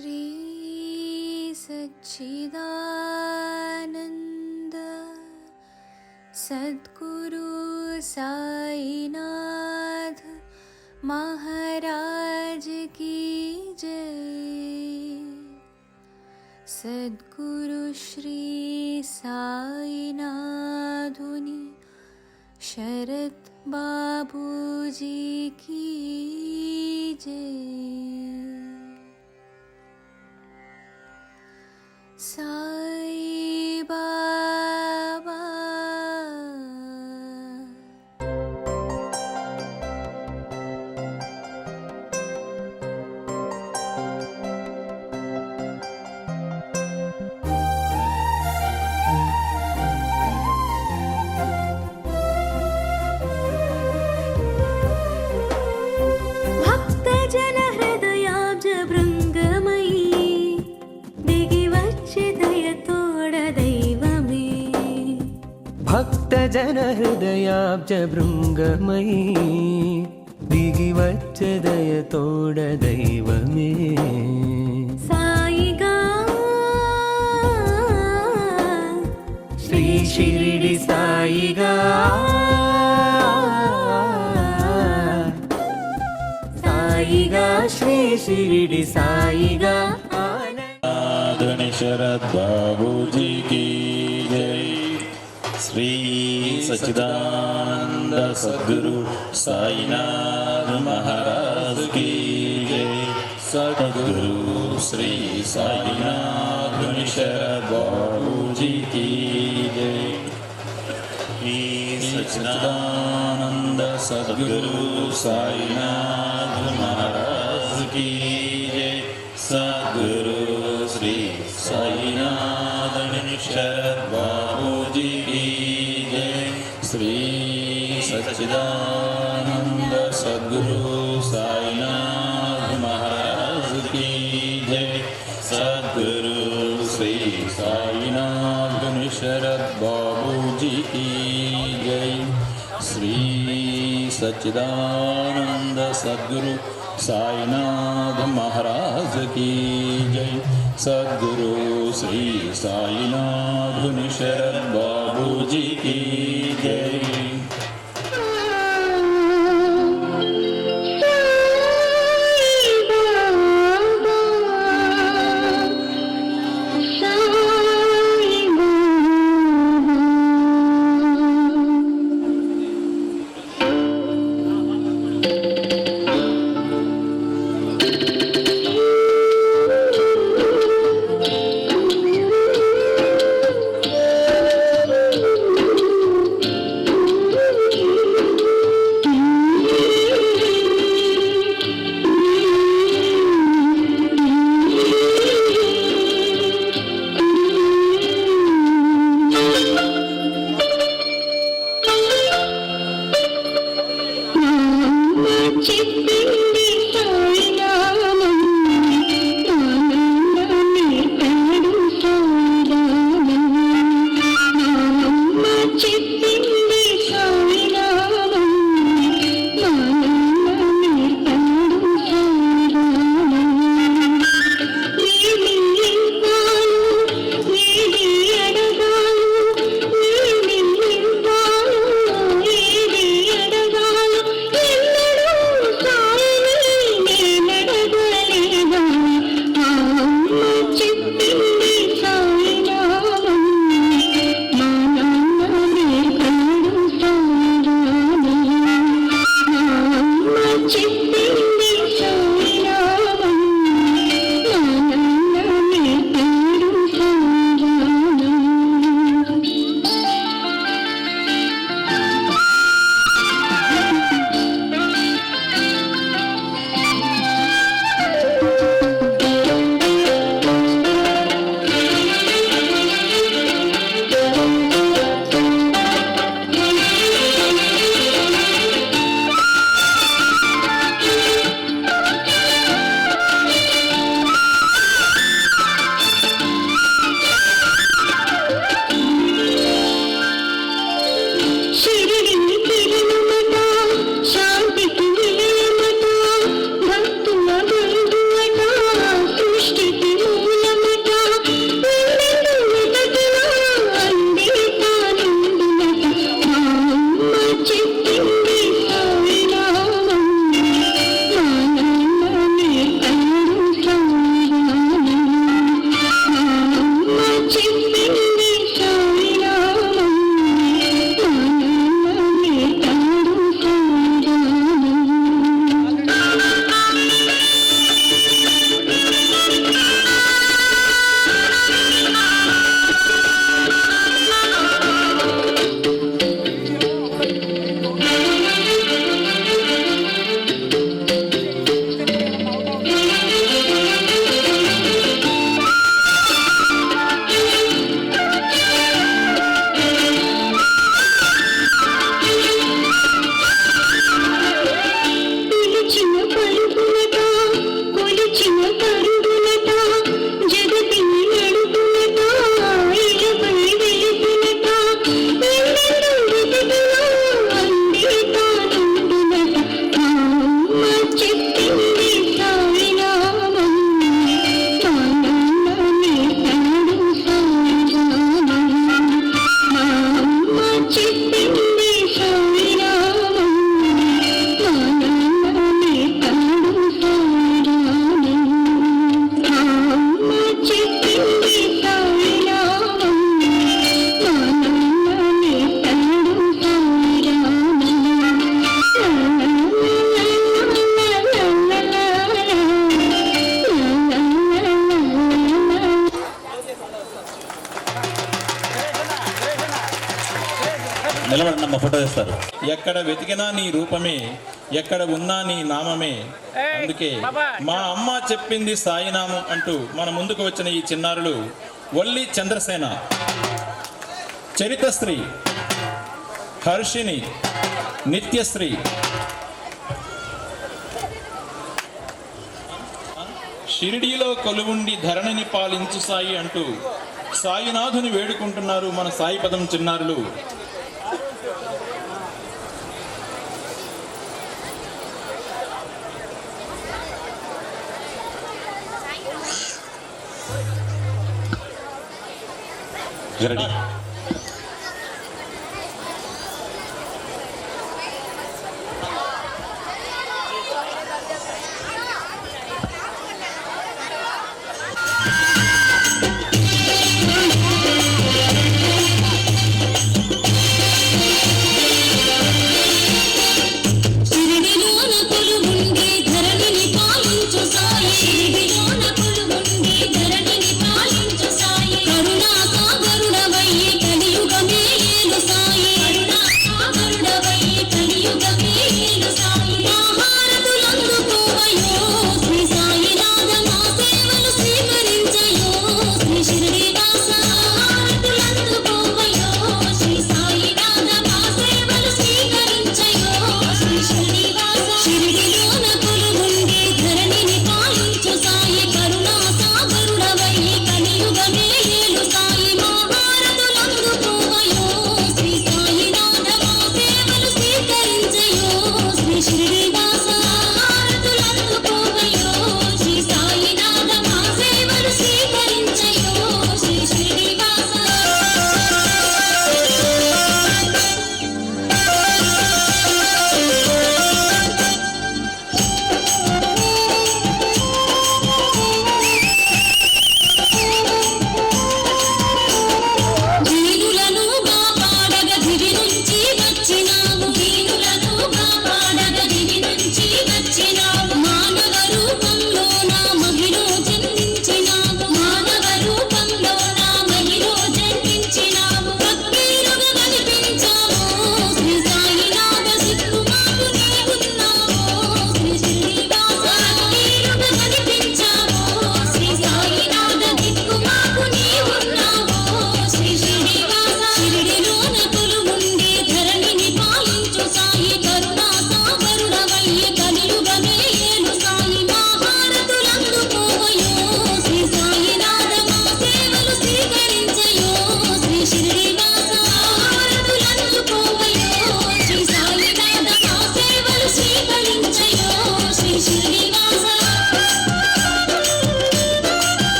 श्री सच्चिदानंद सद्गुरु साईनाथ महाराज की जय। सद्गुरु श्री साईनाथुनि शरद बाबूजी की जय। साई बाबा भक्तजन हृदयाब्ज भृङ्गमयी दिगि వచ్చే దయతోడ దైవమే। భక్తజన హృదయాబ్జ భృంగమయీ దిగి వచ్చే దయతోడ దైవమే। సాయిగా శ్రీ షిరిడి సాయిగా సాయిగా శ్రీ షిరిడి సాయిగా शरद बाबूजी की जय। श्री सच्चिदानंद सद्गुरु साईनाथ महाराज की जय। सद्गुरु श्री साईनाथ शरद बाबूजी की जय। श्री सच्चिदानंद सद्गुरु साईनाथ महाराज की जय। सद्गुरु श्री साईनाथ शरद बाबूजी की जय। श्री सच्चिदानंद सद्गुरु साईनाथ महाराज की जय। सद्गुरु श्री साईनाथ शरद बाबूजी की जय। श्री सच्चिदानंद सद्गुरु साईनाथ महाराज की जय। सद्गुरु श्री साईनाथ शरद बाबूजी की जय। నిలబడండి అమ్మ, ఫోటో తీస్తారు. ఎక్కడ వెతికినా నీ రూపమే, ఎక్కడ ఉన్నా నీ నామమే, అందుకే మా అమ్మ చెప్పింది సాయినామం అంటూ మన ముందుకు వచ్చిన ఈ చిన్నారులు వల్లి చంద్రసేన, చరితశ్రీ, హర్షిని, నిత్యశ్రీ, షిరిడీలో కొలువుండి ధరణిని పాలించు సాయి అంటూ సాయినాథుని వేడుకుంటున్నారు మన సాయిపదం చిన్నారులు. రెడీ. షిరిడిలోన కొలువుండి ధరణిని పాలించు సాయి, షిరిడిలోన కొలువుండి ధరణిని పాలించు సాయి, కరుణా సాగరుడవయ్యి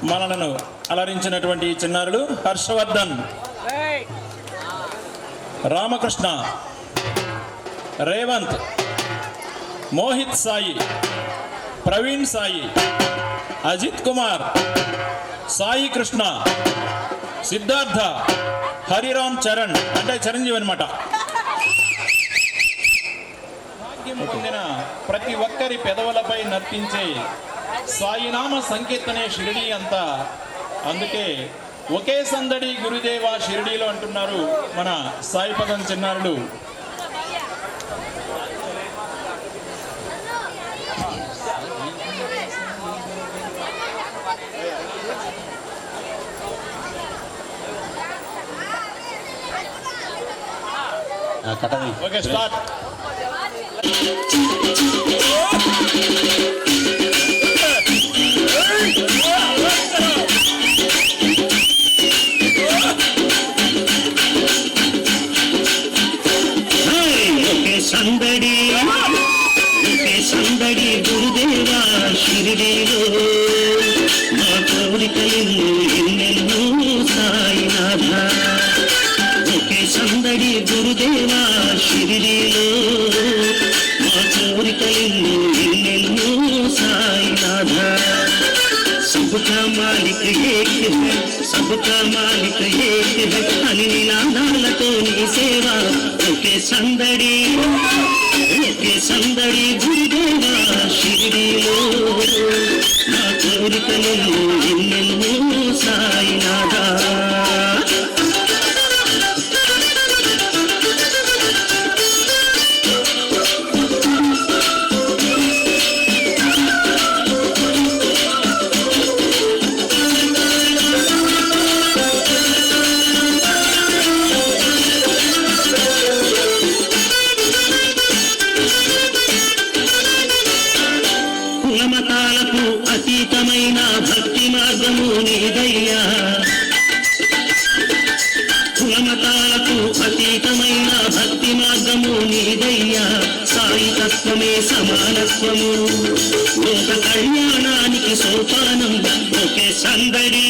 మనలను అలరించినటువంటి ఈ చిన్నారులు హర్షవర్ధన్, రామకృష్ణ, రేవంత్, మోహిత్ సాయి, ప్రవీణ్ సాయి, అజిత్ కుమార్, సాయి కృష్ణ, సిద్ధార్థ, హరిరామ్ చరణ్ అంటే చిరంజీవి అనమాట. భాగ్యం పొందిన ప్రతి ఒక్కరి పెదవులపై నర్తించే సాయినామ సంకీర్తనే షిరిడి అంతా. అందుకే ఒకే సందడి గురుదేవ షిరిడీలో అంటున్నారు మన సాయిపదం చిన్నారులు. Okay start. సందడి సందడి గురుదేవా షిరిడీలో మా కోరికలు ఎన్నెన్నో సాయినాథ. ఒకే సందడి గురుదేవా షిరిడీలో మా కోరికలు ఎన్నెన్నో సాయినాథ. सबका मालिक एक है, सबका मालिक एक है అని నినాదాలతో నీ సేవ. ఒకే సందడి గురుదేవా షిరిడీలో నా కోరికలు ఎన్నెన్నో సాయినాథా. కులమతాలకు అతీతమైన భక్తి మార్గము నీదయ్యా. కులమతాలకు అతీతమైన భక్తి మార్గము నీదయ్యా. సాయి తత్వమే సమానత్వము, లోక కళ్యాణానికి సోపానం. ఒకే సందడి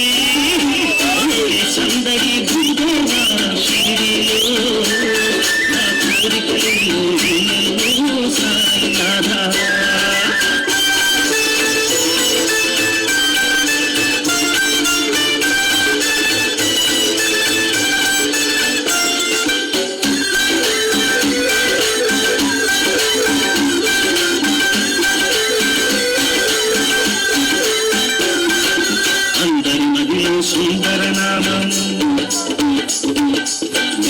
గురుదేవా షిరిడీలో నా కోరికలు ఎన్నెన్నో సాయినాథా. అందరి మదిలో సుందర నామం,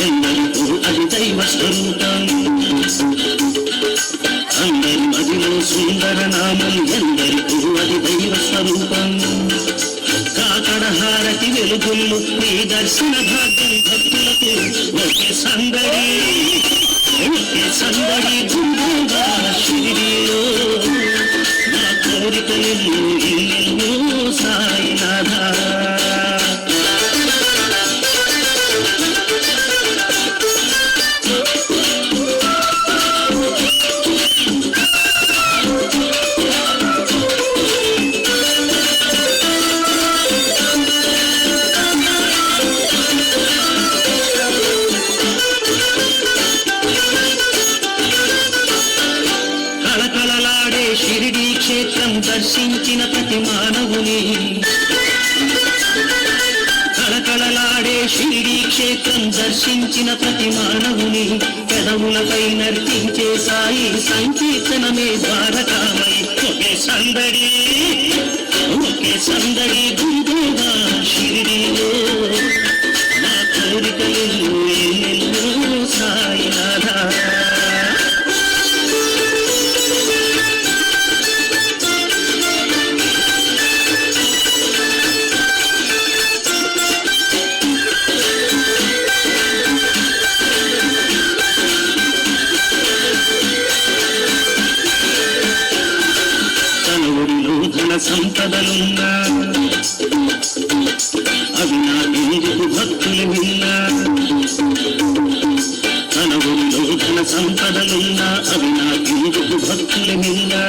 ఎందరికో అది దైవ స్వరూపం. అందరి మదిలో సుందర నామం, ఎందరికో అది దైవ స్వరూపం. కాకడ హారతి వెలుగుళ్ళు నీ దర్శన భాగ్యం భక్తులకు. ఒకే సందడి గురుదేవా షిరిడీలో నా కోరికలు ఎన్నెన్నో సాయినాథా. కళకళలాడే షిరిడీ క్షేత్రం దర్శించిన ప్రతి మానవుని, కళకళలాడే షిరిడీ క్షేత్రం దర్శించిన ప్రతి మానవుని పెదవులపై నర్తించే సాయి సంకీర్తనమే ద్వారకామై. ఒకే సందడి గురుదేవా షిరిడీలో నా కోరికలు ఎన్నెన్నో సాయినాథా. తన ఊరిలో ధన సంపదలున్నా అవి నాకెందుకు భక్తులు విన్నా. తన ఊరిలో ధన సంపదలున్నా అవి నాకెందుకు భక్తులు విన్నా.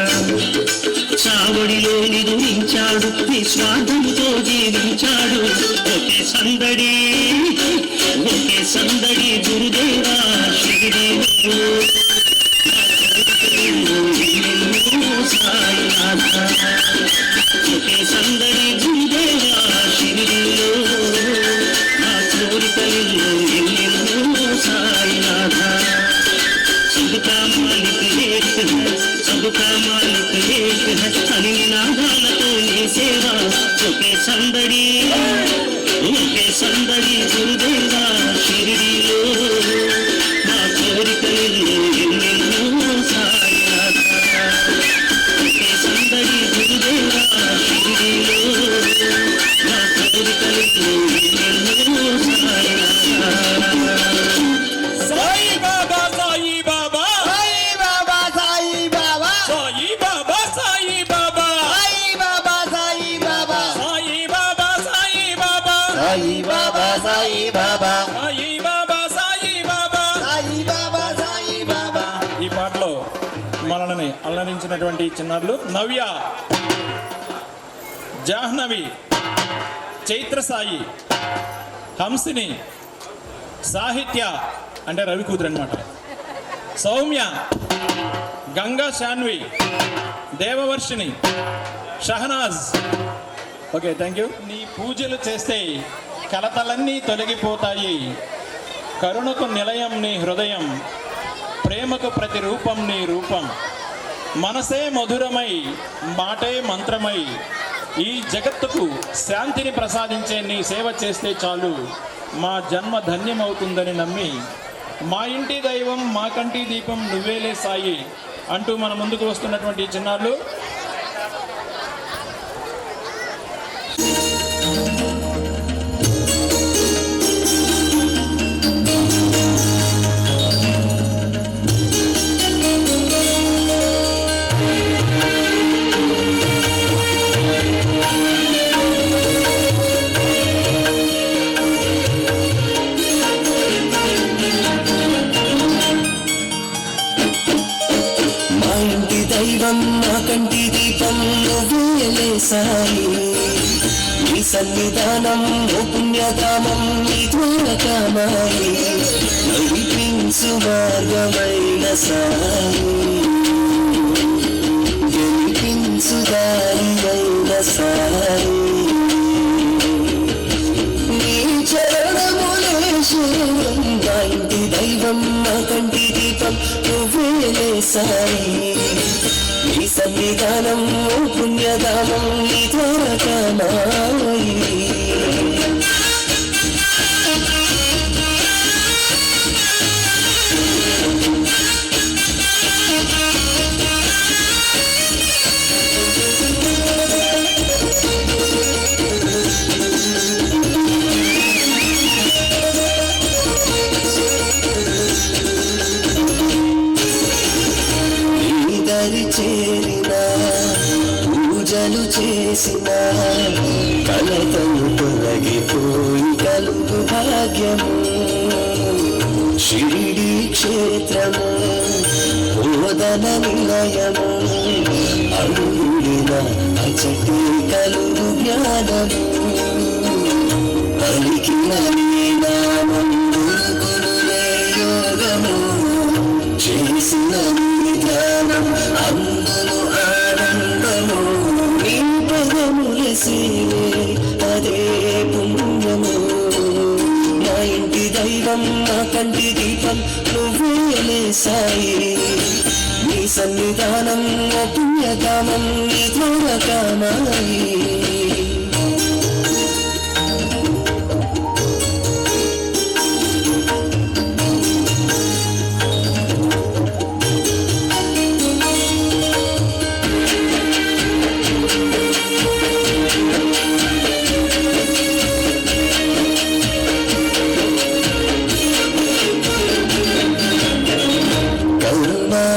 చావడిలో నిదురించాడు నిస్వార్థంతో జీవించాడు ఒకే సందడి గురుదేవా షిరిడీలో సాయినాథ ఒకే సందడి గురుదేవా షిరిడీలో నా కోరికలు ఎన్నెన్నో సాయినాథ सबका मालिक एक है सबका मालिक एक है అని నినాదాలతో నీ సేవ ఒకే సందడి గురుదేవా షిరిడీలో నా కోరికలు ఎన్నెన్నో సాయినాథ ఒకే సందడి గురుదేవా షిరిడీలో నా కోరికలు ఎన్నెన్నో సాయినాథ సాయి బాబా సాయి బాబా సాయి బాబా సాయి బాబా సాయి బాబా సాయి బాబా సాయి బాబా సాయి బాబా సాయి బాబా సాయి బాబా సాయి బాబా సాయి బాబా సాయి బాబా సాయి బాబా సాయి బాబా సాయి బాబా. ఈ పాటలో మనల్ని అల్లరించినటువంటి చిన్నారులు నవ్య, జాహ్నవి, చైత్ర సాయి, హంసిని, సాహిత్య అంటే రవి కూతురు అనమాట, Soumya, Ganga Shanvi, Devavarshini, Shahnaz. Okay, thank you. నీ పూజలు చేస్తే కలతలన్నీ తొలగిపోతాయి, కరుణకు నిలయం నీ హృదయం, ప్రేమకు ప్రతిరూపం నీ రూపం, మనసే మధురమై మాటే మంత్రమై ఈ జగత్తుకు శాంతిని ప్రసాదించే నీ సేవ చేస్తే చాలు మా జన్మ ధన్యమవుతుందని నమ్మి మా ఇంటి దైవం మా కంటి దీపం నువ్వేలే సాయి అంటూ మన ముందుకు వస్తున్నటువంటి చిన్నారులు దైవం నా కంటి దీపం నువ్వేలే సాయి నీ సన్నిధానం ఓ పుణ్యధామం నీ ద్వారకామాయి నడిపించు మార్గమైన సాయి గెలిపించు దారియైన సాయి నీ చరణములే శరణం నా ఇంటి దైవం నా కంటి దీపం నువ్వేలే సాయి నీ సన్నిధానం ఓ పుణ్యధామం నీ ద్వారకామాయి చేరిన పూజలు చేసిన కలతలు తొలగిపోయి కలుగు భాగ్యము షిరిడి క్షేత్రము బోధన నిలయము అడుగుడిన అచటి కలుగు జ్ఞానము పలికిన నీ నామం గురుకులులే యోగము చేసిన నీ ధ్యానం అందును ఆనందము నీ పదముల సేవే అదే పుణ్యము నా ఇంటి దైవం నా కంటి దీపం నువ్వేలే సాయి నీ సన్నిధానం ఓ పుణ్యధామం నీ ద్వారకామాయి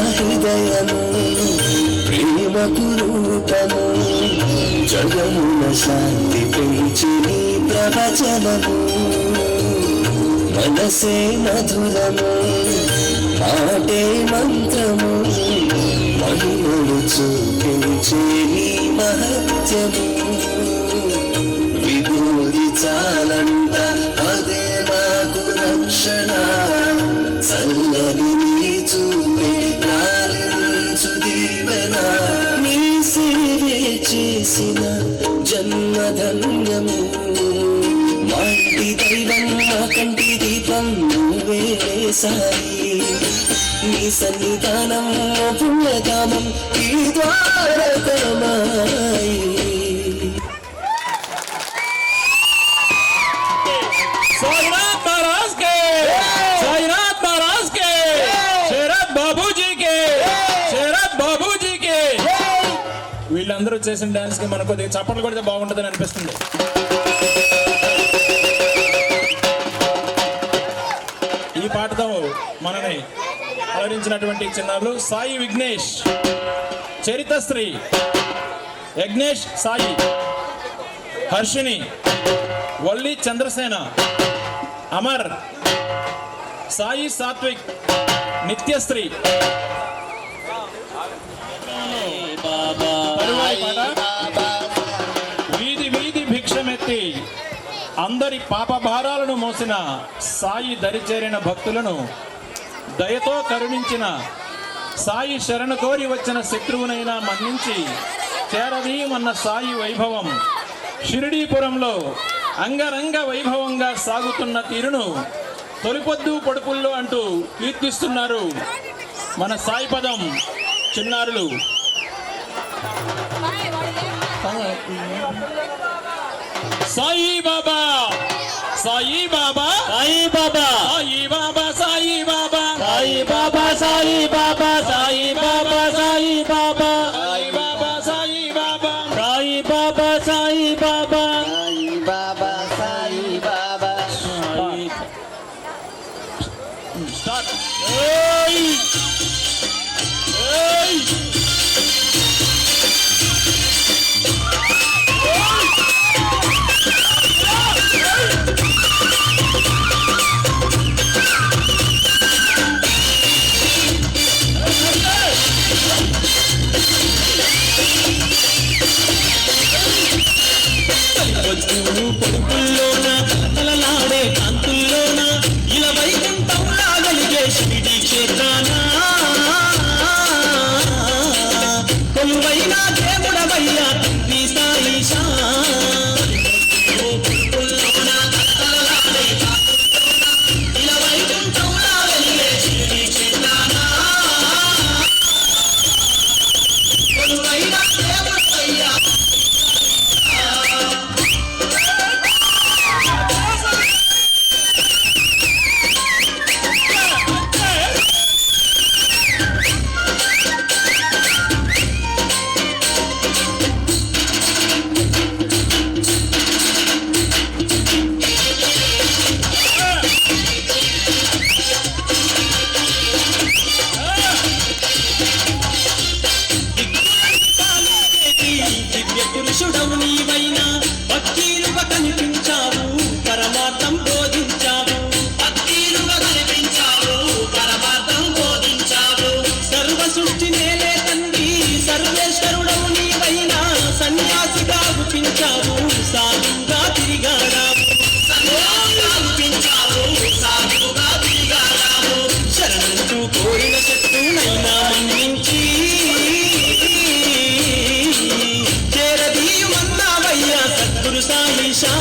హృదయము ప్రేమకు రూపము జగమున శాంతి పెంచి నీ ప్రవచనము మనసే మధురము మాటే మంత్రము మహిమలు చూపించు పంచే నీ మహత్యము విభూతి చాలంట అదే నాకు రక్షణ చల్లని నీ చూపే ప్రారంచు దీవెన నీ సేవే చేసిన జన్మధన్యము మా ఇంటి దైవం మా కంటి దీపం నువ్వే సాయి నీ సన్నిధానం పుణ్యధామం ఈ ద్వారకమాయి साईनाथ महाराज के, साईनाथ महाराज के, शेरत बाबूजी के, शेरत बाबूजी के. వీళ్ళందరూ చేసిన డాన్స్ కి మనకు కొద్దిగా చప్పట్లు కొడితే బాగుంటుందని అనిపిస్తుంది. ఈ పాటతో మనని అలరించినటువంటి చిన్నారులు సాయి విఘ్నేష్, చరితశ్రీ, యజ్ఞేష్ సాయి, హర్షిని, వల్లి చంద్రసేన, అమర్, సాయి సాత్విక్, నిత్యశ్రీ. తరువాయి పాట వీధి వీధి భిక్షమెత్తి అందరి పాప భారాలను మోసిన సాయి దరిచేరిన భక్తులను దయతో కరుణించిన సాయి శరణు కోరి వచ్చిన శత్రువునైనా మన్నించి చేరదీయమన్న సాయి వైభవం షిరిడీపురంలో అంగరంగ వైభవంగా సాగుతున్న తీరును తొలిపొద్దు పొడుపుల్లో అంటూ కీర్తిస్తున్నారు మన సాయి పదం చిన్నారులు. సాయి బాబా, సాయి బాబా, సాయి బాబా, సాయి బాబా, సాయి బాబా, సాయి బాబా, సాయి బాబా, సాయి బాబా, సాయి బాబా, సాయి బాబా, సాయి బాబా, సాయి బాబా, సాయి బాబా, సాయి బాబా సాయి బాబా స్టార్ట్. ఏయ్ ఏయ్ పొడుపుల్లోన తలలాడే కాంతుల్లోన ఇలా వైకుంఠంలా కలిగే శిరిడి క్షేత్రాన కొలువైన దేవుడవయ్యా తండ్రి సాయిషా. పొడుపుల్లోన తలలాడే కాంతుల్లోన ఇలా వైకుంఠంలా కలిగే శిరిడి క్షేత్రాన కొలువైన దేవుడవయ్యా దివ్య పురుషుడవు నీవైనా భక్తిలుగా కనిపించావు పరమార్థం బోధించావు భక్తిలుగా కనిపించావు పరమార్థం బోధించావు సర్వ సృష్టి నేలే తండ్రి సర్వేశ్వరుడవు నీవైనా సన్యాసిగా గుపించావు సాధుగా తిరిగాడావు సన్యాసిగా గుపించావు సాధుగా తిరిగాడావు శరణంటూ కోరిన శత్రువునైనా మన్నించి చేరదీయమన్నావయ్యా సద్గురు సాయిషా.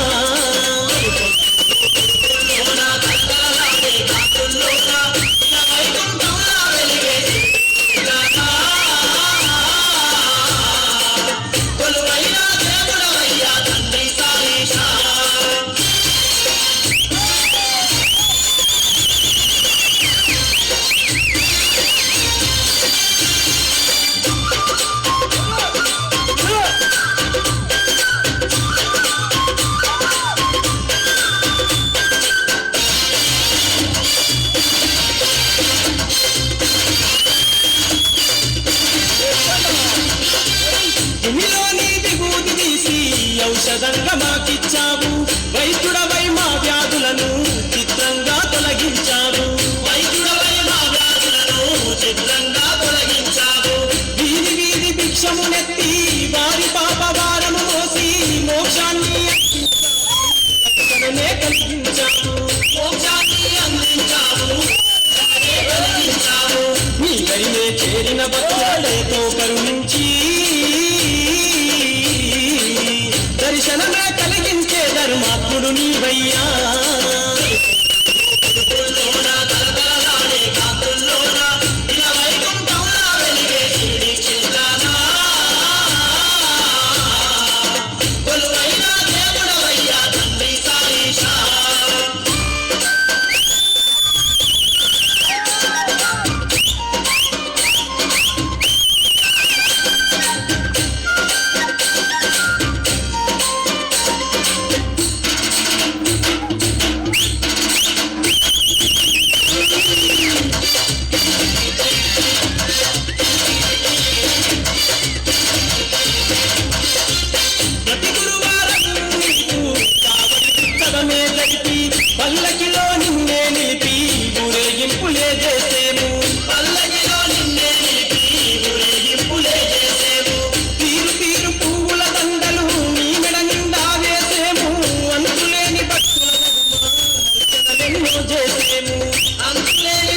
కొలువైన దేవుడవయ్యా తండ్రి సాయిషా. భూమిలోని విభూతి తీసి ఔషధంగా మాకిచ్చావు వైద్యుడవై మా వ్యాధులను చిత్రంగా తొలగించావు వైద్యుడవై మా వ్యాధులను చిత్రంగా తొలగించావు వీధి వీధి భిక్షమునెత్తి కొలువైన భక్తులతో కరుణించి దర్శనమే కలిగించే ధర్మాత్ముడు నీవయ్యా. పల్లకిలో నిన్నే నిలిపి ఊరేగింపులే చేసేము. పల్లకిలో నిన్నే నిలిపి ఊరేగింపులే చేసేము. తీరు తీరు పువ్వుల దండలు నీ మెడ నిండా వేసేము. అంతులేని భక్తుల అర్చనలెన్నో చేసేము. అంతులేని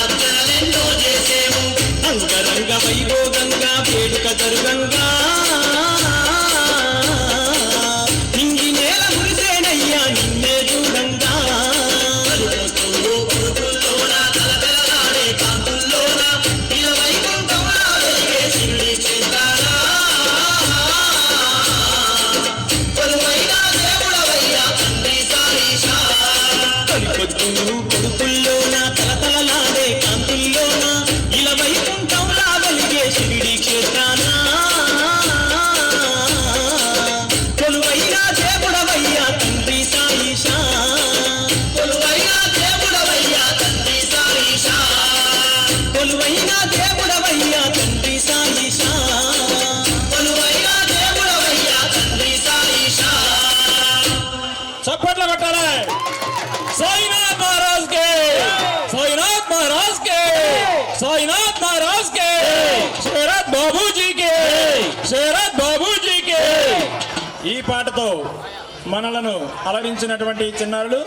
అర్చనలెన్నో చేసేము. అంగరంగ వైభోగంగా వేడుక జరుగంగా కొడుకుల్లోన తలతలలాడే కాంతుల్లోన ఇలా వైకుంఠంలా వెలిగే శిరిడి క్షేత్రాన కొలువైన దేవుడవయ్యా తండ్రి సాయిషా. కొలువైన దేవుడవయ్యా తండ్రి సాయిషా. కొలువైన దేవుడవయ్యా తండ్రి సాయిషా. కొలువైన దేవుడవయ్యా తండ్రి సాయిషా. చప్పట్లు కొట్టాలి. साईनाथ महाराज के, साईनाथ महाराज के, साईनाथ महाराज के, शेरत बाबूजी के, शेरत बाबूजी के. ఈ పాటతో మనలను అలరించినటువంటి చిన్నారులు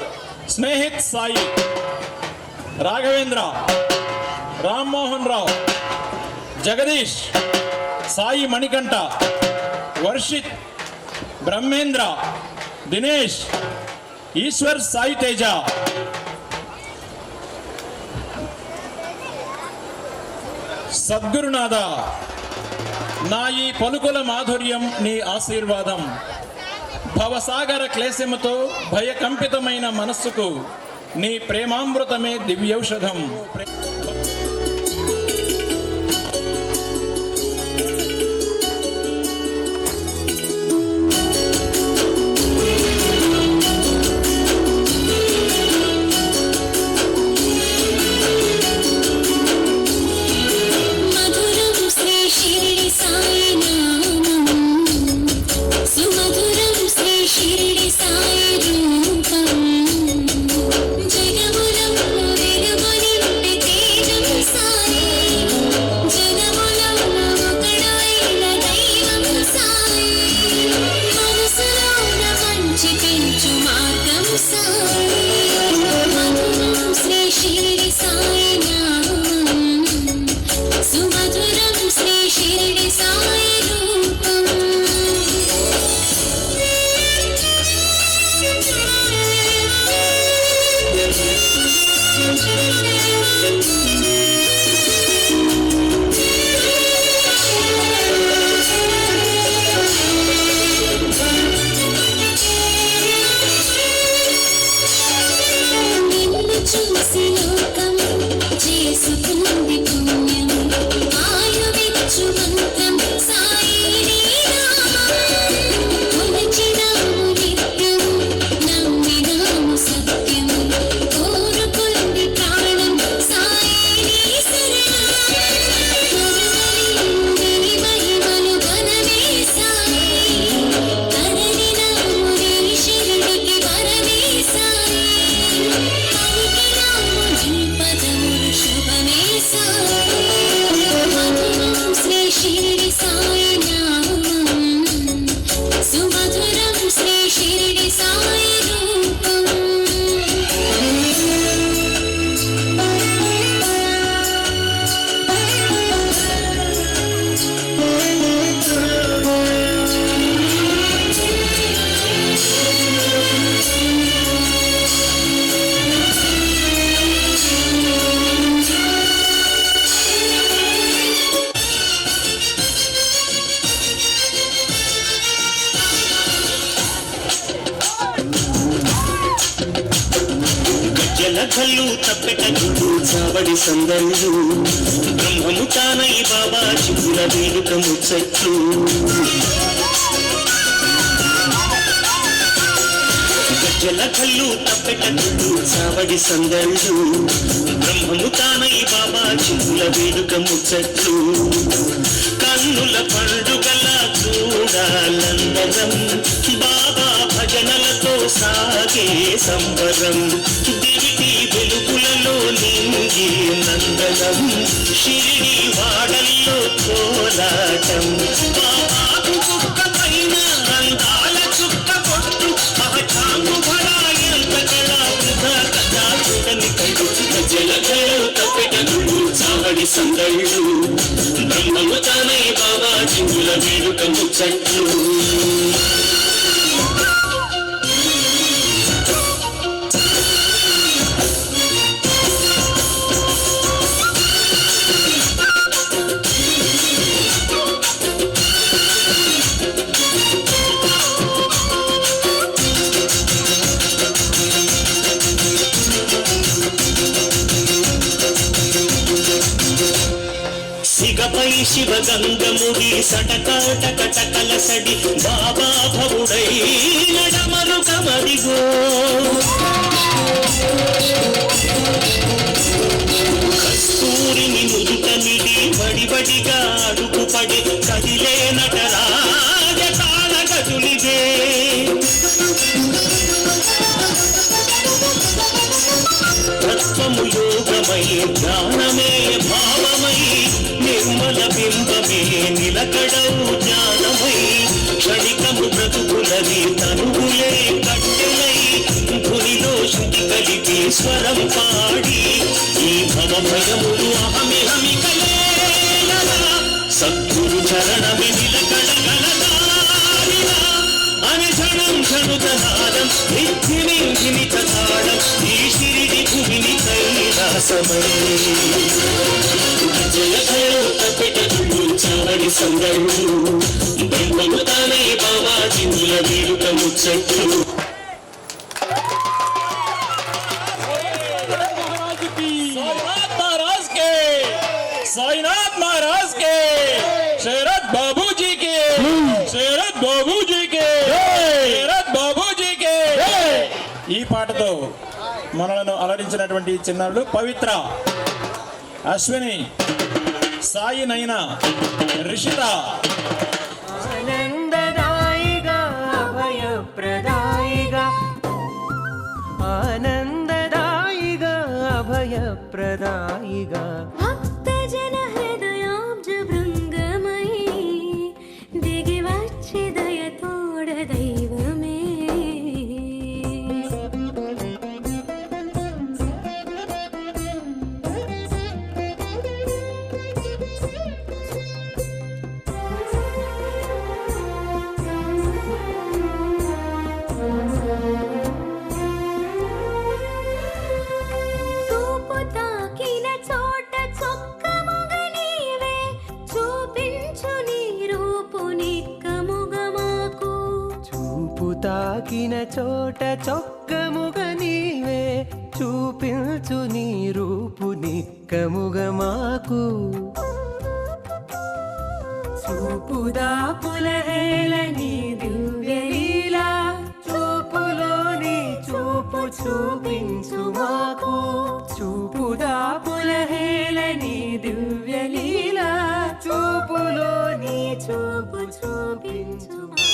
స్నేహిత్ సాయి, రాఘవేంద్ర, రామ్మోహన్ రావు, జగదీష్, సాయి మణికంఠ, వర్షిత్, బ్రహ్మేంద్ర, దినేష్, ఈశ్వర్, సాయి తేజ. సద్గురునాథ, నా ఈ పలుకుల మాధుర్యం నీ ఆశీర్వాదం. భవసాగర క్లేశముతో భయకంపితమైన మనస్సుకు నీ ప్రేమామృతమే దివ్యౌషధం. Sun తప్పెటగుడు చావడి సందళ్ళు బ్రహ్మము తానై బాబా చిగుల వేడుక ముచ్చట్లు గజ్జల కళ్ళు తప్పెటగుడు చావడి సందళ్ళు బ్రహ్మము తానై బాబా చిగుల వేడుక ముచ్చట్లు కన్నుల పండుగల చూడాలందరం బాబా భజనలతో సాగే సంబరం దివిటి వెలుగులలో నింగి నందనం షిరిడి వాడల్లో కోలాటం బాబాకు కుక్క పైన అందాల చుక్క పొట్టు మహచాంగు భడా ఎంత కళా వృధా కథా చూడని కళ్ళు జలకలు తప్పెటగుడు చావడి సందళ్ళు బ్రహ్మము తానై బాబా చింగుల వేడుక ముచ్చట్లు సిగపై శివగంగముడి సటకాటకటకల సడి బాబా భవుడై నడమరు కమదిగో కస్తూరిని నుదుటనిడి బడిబడిగా అడుగుపడి కదిలే నటరాజ తాళగతులిదే తత్వము యోగమై జ్ఞానమే భావమై నిర్మల బింబమే నిలకడవు జ్ఞానమై క్షణికము బ్రతుకులది తనువులే కట్టెలై ధునిలో శృతి కలిపి స్వరం పాడి ఈ భవభయములు అహమిహమికలే సద్గురు చరణమి నిలకడగలదారిన అని క్షణం క్షణుతనాదం నిత్యమింగిని తనాడం ఈ శిరిడి భూమిని కైలాసమై జలకలు తప్పెటగుడు చావడి సందళ్ళు బ్రహ్మము తానై బాబా చిందుల వేడుక ముచ్చట్లు साईनाथ महाराज के शरद बाबू जी के शरद बाबू जी के शरद बाबू जी के ఈ పాటతో మనలను అలరించినటువంటి చిన్నారులు పవిత్ర, అశ్విని, సాయి నయన, రిషిత. ఆనందదాయిగా అభయప్రదాయిగా ఆనందదాయిగా అభయప్రదాయిగా భక్తజన హృదయాబ్జ భృంగమై దిగి వచ్చి దయతోడ దైవమే చూపు తాకిన చోట చొక్కముగ నీవే చూపించు నీ రూపు నిక్కముగ మాకు చూపు తాకిన చోట చొక్కముగ నీవే చూపించు నీ రూపు నిక్కముగ మాకు చూపుదాపుల హేళ నీ దివ్యలీలా చూపులోని చూపు చూపించు మాకు చూపుదాపుల హేళ నీ దివ్యలీలా చూపులోని చూపు చూపించు మాకు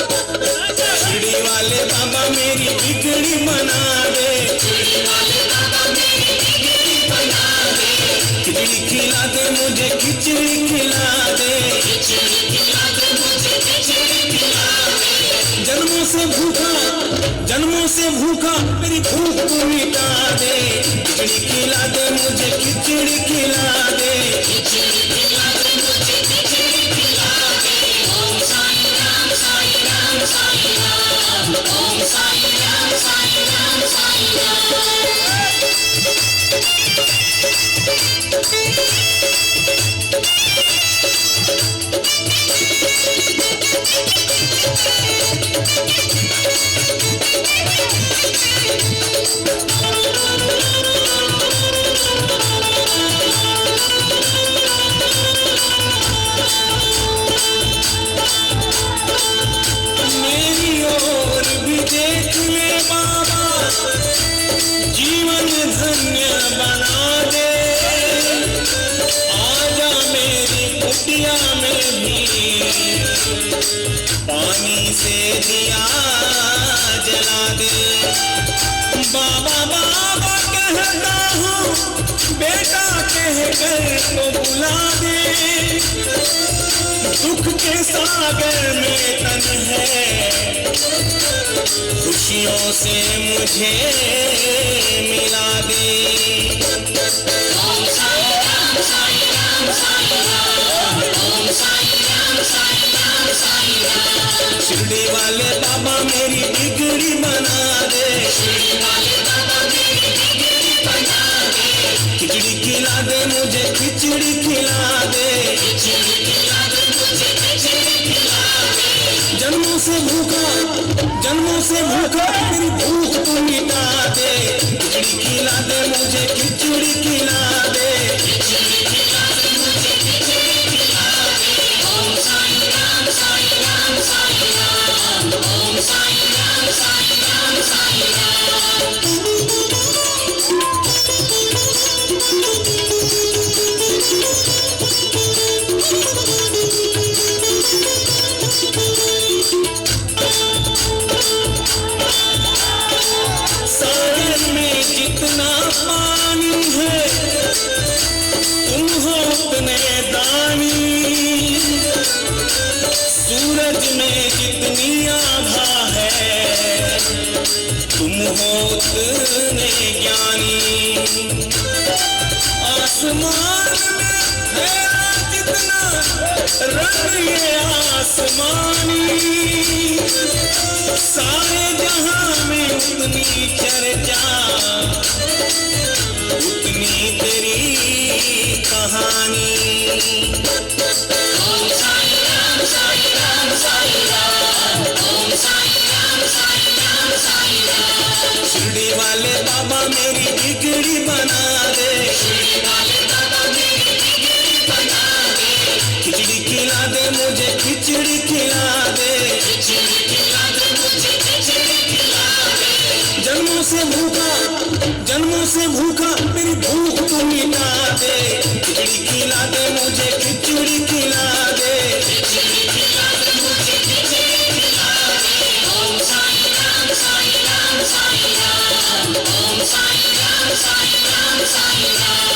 शिरडी वाले बाबा मेरी बिगड़ी मना दे खिचड़ी खिला दे मुझे खिचड़ी खिला दे, जन्मों से भूखा मेरी भूख को मिटा दे, खिचड़ी खिला दे मुझे खिचड़ी खिला दे। ओम साई राम साई राम साई राम, ओम साई राम साई राम साई राम। मेरी ओर भी देख ले बाबा, जीवन धन्य बना दे, आजा मेरी कुटिया में भी पानी से दिया जला दे। बाबा बाबा कहता हूँ, बेटा कह कर तो बुला दे, दुख के सागर में तन है, खुशियों से मुझे मिला दे। ओम साई राम साई राम साई राम, ओम साई राम साई राम साई राम। शिरडी वाले बाबा मेरी बिगड़ी बना दे, शिरडी वाले बाबा मेरी बिगड़ी बना दे, खिचड़ी खिला दे मुझे खिचड़ी खिला दे। खिचड़ी खिला दे मुझे खिचड़ी खिला दे। जन्मों से भूखा मेरी भूख को मिटा दे, खिचड़ी खिला दे मुझे खिचड़ी खिला दे। खिचड़ी खिला दे मुझे खिचड़ी खिला दे। ओम साई राम साई राम साई राम, ओम साई राम साई राम साई राम। सागर में जितना पानी है तुम हो उतने दानी, सूरज में जितनी आभा है तुम हो उतने ज्ञानी, आसमान में है जितना रंग ये आसमानी, सारे जहां में उतनी चर्चा उतनी तेरी कहानी। ओम साई राम साई राम साई राम, ओम साई राम साई राम साई राम। शिरडी वाले बाबा मेरी बिगड़ी बना दे, शिरडी वाले बाबा मेरी बिगड़ी बना दे, खिचड़ी खिला दे मुझे खिचड़ी खिला दे। खिचड़ी खिला दे मुझे खिचड़ी खिला दे। जन्मों से भूखा मेरी भूख को मिटा दे, खिचड़ी खिला दे मुझे खिचड़ी खिला दे। खिचड़ी खिला दे मुझे खिचड़ी खिला दे। ओम साई राम साई राम साई राम, ओम साई राम साई राम साई राम।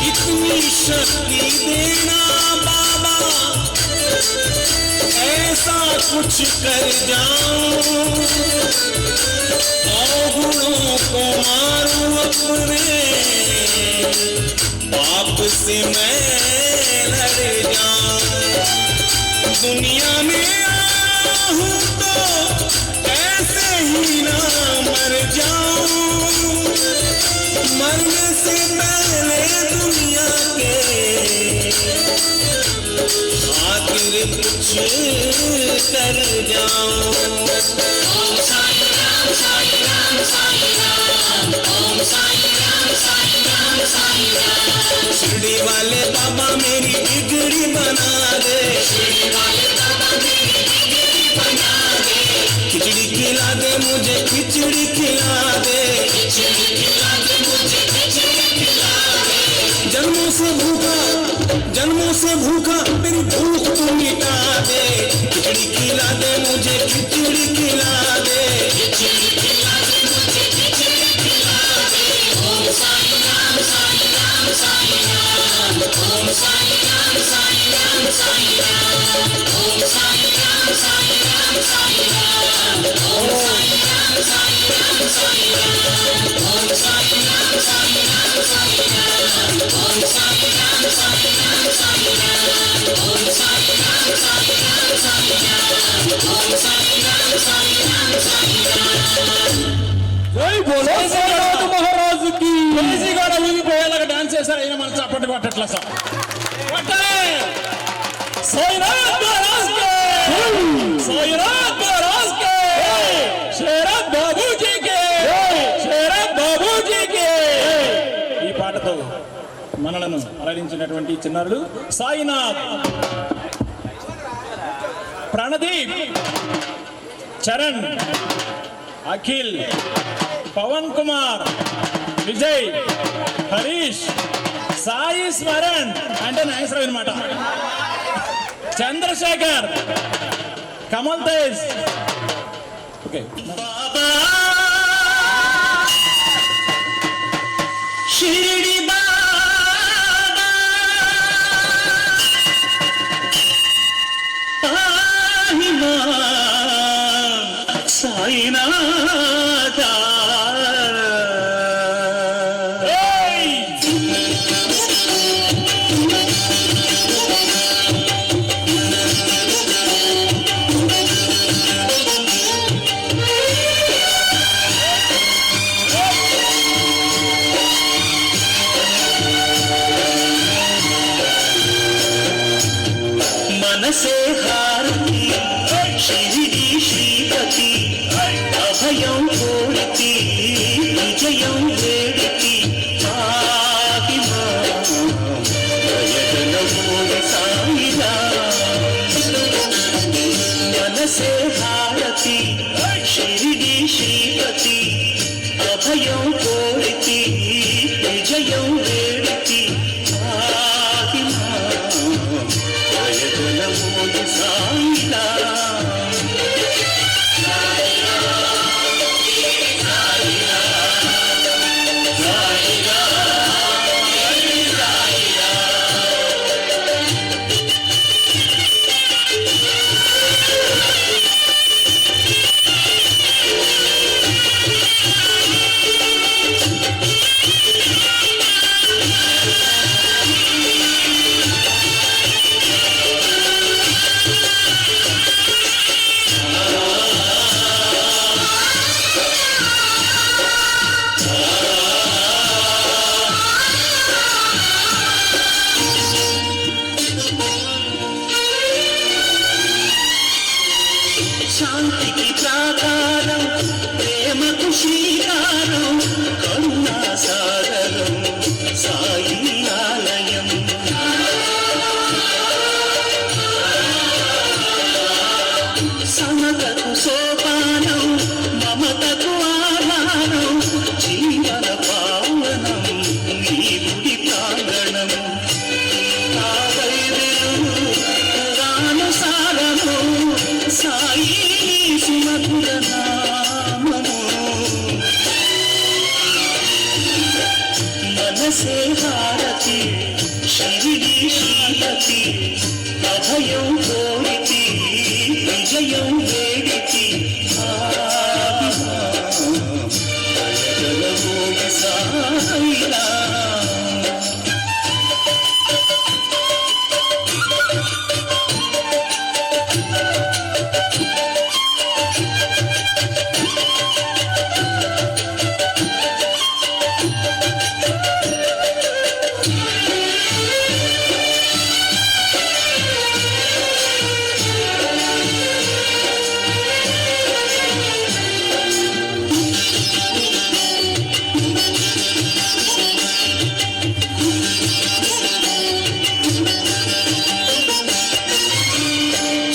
इतनी शक्ति देना बाबा, ऐसा कुछ कर जाऊं, अवगुणों को मारूं अपने, पाप से मैं लड़ जाऊं। दुनिया में आया हूं तो ऐसे ही ना मर जाऊं, मरने से पहले दुनिया के खातिर कुछ कर जाऊं। ओम साई राम साई राम साई राम, ओम साई राम साई राम साई राम। शिरडी वाले बाबा मेरी बिगड़ी बना दे, शिरडी वाले बाबा मेरी बिगड़ी बना दे, खिचड़ी खिला दे मुझे खिचड़ी खिला दे। खिचड़ी खिला दे मुझे खिचड़ी खिला दे। जन्मों से भूखा जन्मों से भूखा मेरी भूख तू मिटा दे खिचड़ी खिला दे मुझे खिचड़ी खिला दे ओम साई राम साई राम साई राम ओम साई राम साई राम साई राम ओम साई राम साई राम साई राम ओम साई राम साई राम साई राम ओम साई राम साई राम साई राम ओम साई राम साई राम साई राम ओम साई राम साई राम साई राम ओम साई राम साई राम साई राम జై బోలో శ్రీనాథ్ మహారాజు కి కేసీగాడ ఊగిపోయేలాగా డాన్స్ చేశారు అయినా మన చప్పటి పట్టట్లా సార్ పట్టలే సాయినాథ్ మహారాజ్ కే సాయినాథ్ మహారాజ్ కే శరత్ బాబూజీ కే శరత్ బాబూజీ కే ఈ పాటతో మనలను అలరించినటువంటి చిన్నారులు సాయినాథ్ ప్రణదీప్ చరణ్ అఖిల్ పవన్ కుమార్ విజయ్ హరీష్ సాయి స్మరణ్ అంటే నాగేశ్వరరావు అనమాట చంద్రశేఖర్ కమల్ తేజ్ ఓకే బాబా షిరిడి బాబా పాహి మాం సాయినాథ మనసే హారతి షిరిడి శ్రీపతి అభయం కోరితి విజయం వేడితి పాహి మాం దయగల సాయిరా మనసే హారతి షిరిడి శ్రీపతి అభయం కోరితి విజయం వేడితి పాహి మాం దయగల సాయిరా శాంతికి ప్రాకారం ప్రేమకు శ్రీకారం కరుణా సాగరం సాయి ఆలయం సమతకు సోపానం మమతకు ఆధారం జీవన పావనం ఈ గుడి ప్రాంగణం కావై వెలుగు పురాణసారము సాయి సుమధుర నామము మనసే హారతి షిరిడి శ్రీపతి అభయం కోరితి విజయం వేడితి ఆది దయగల భోగి సాయిరా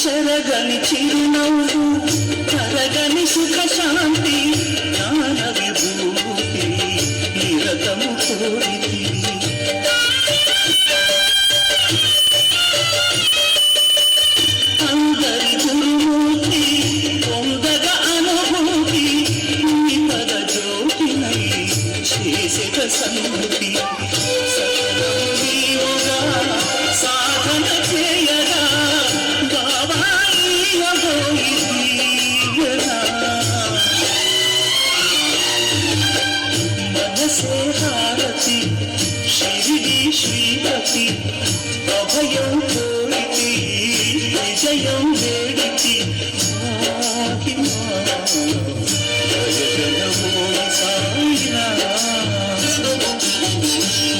చెరగని చిరునవ్వు కరగని సుఖ శాంతి జ్ఞాన విభూతి నిరతము కోరితి విజయం వేడిచి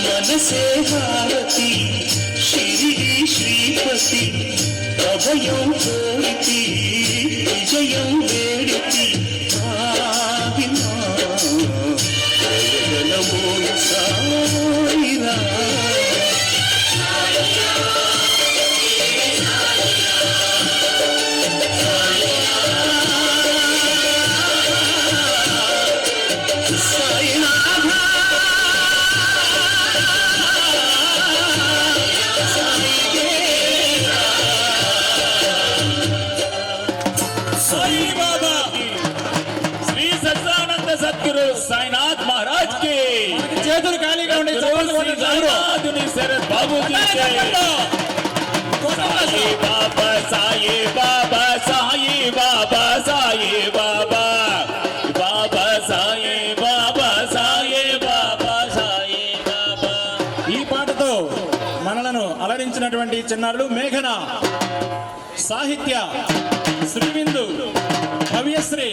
మనసే హారతి శ్రీ శ్రీపతి అభయం కోరితి విజయం వేడితి ఆగినా జగనమోయి సాయిరా సాయి బాబా శ్రీ సత్యానంద సద్గురు సాయినాథ్ మహారాజ్ కి చేతులు ఖాళీగా ఉండే సాయినాథుని శరత్ బాబూజీ సాయి బాబా సాయి బాబా సాయి బాబా సాయి బాబా బాబా సాయి బాబా సాయి బాబా సాయి బాబా. ఈ పాటతో మనలను అలరించినటువంటి చిన్నారులు మేఘన, సాహిత్య, శ్రీవిందు, భవ్యశ్రీ,